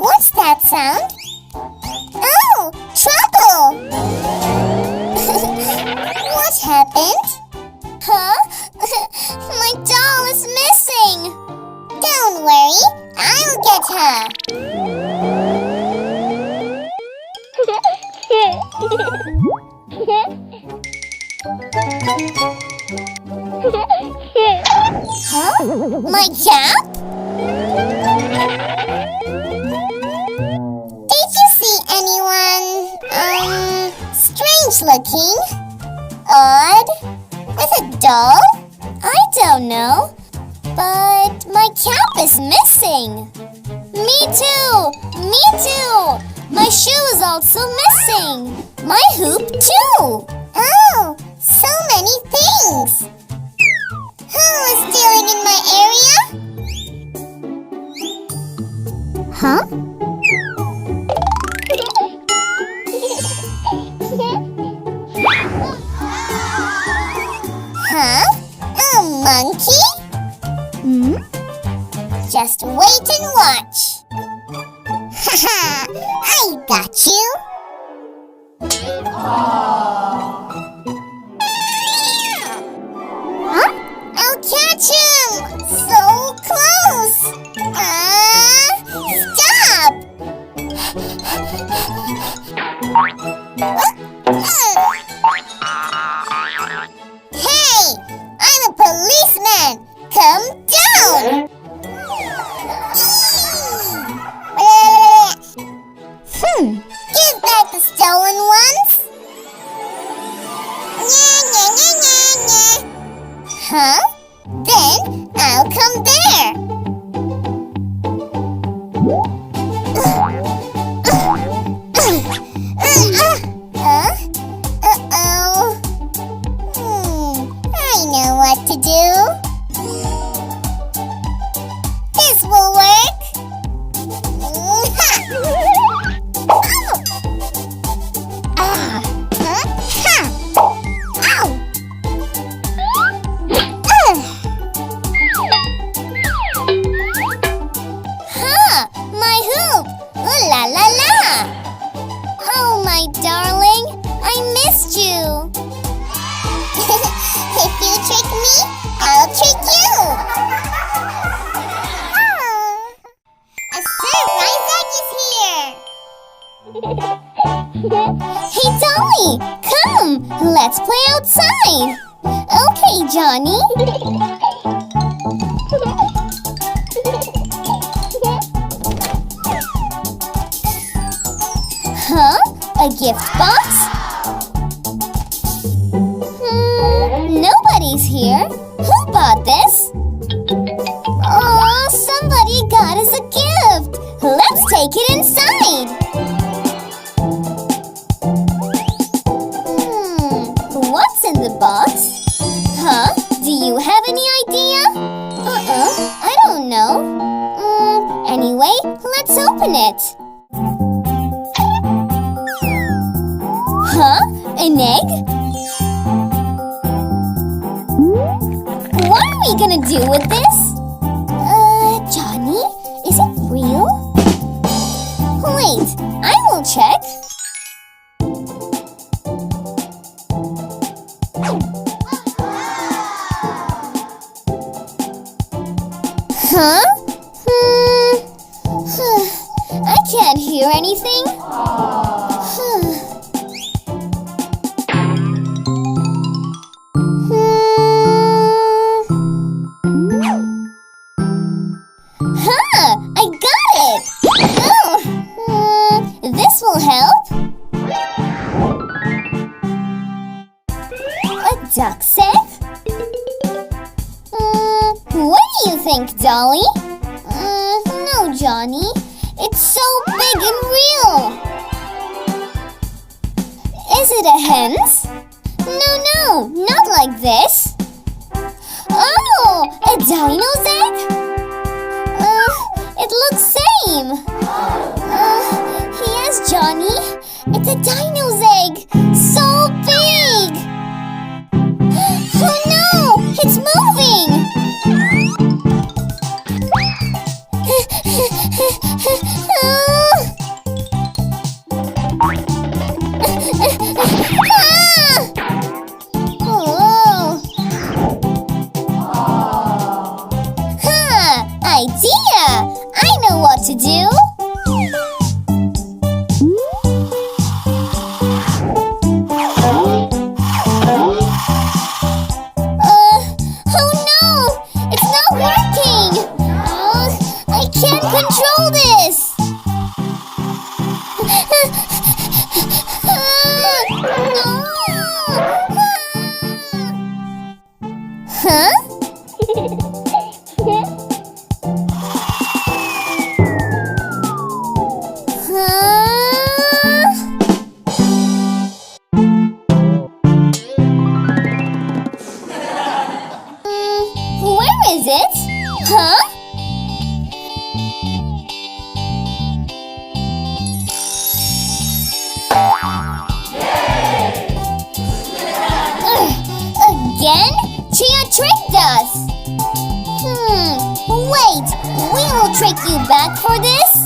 What's that sound? Oh, trouble! What happened? Huh? My doll is missing! Don't worry, I'll get her! Huh? My cap? Did you see anyone, strange looking? Odd? With a doll? I don't know. But my cap is missing. Me too! Me too! My shoe is also missing. My hoop too. Oh, so many things. Who is stealing in my area? Huh? Huh? A monkey? Hmm? Just wait and watch. Haha! I got you! Huh? I'll catch him! So close! Stop! Hey! I'm a policeman! Come down! Give back the stolen ones! Huh? Then I'll come there! Uh-oh. I know what to do. This will work. My hoop! Ooh la la la! Oh, my darling, I missed you. If you trick me, I'll trick you. A surprise egg is here. Hey, Dolly, come, let's play outside. Okay, Johnny. Huh? A gift box? Nobody's here. Who bought this? Oh, somebody got us a gift. Let's take it inside. What's in the box? Huh? Do you have any idea? I don't know. Anyway, let's open it. Huh? An egg? What are we gonna do with this? Johnny, is it real? Wait, I will check. Huh? I can't hear anything. I got it! Oh, this will help. A duck's egg? What do you think, Dolly? No, Johnny. It's so big and real. Is it a hen's? No, not like this. Oh, a dino's egg? It looks same. Yes, Johnny. It's a dino's egg. So big. Oh no, it's moving. Oh. tricked us! Wait, we will trick you back for this?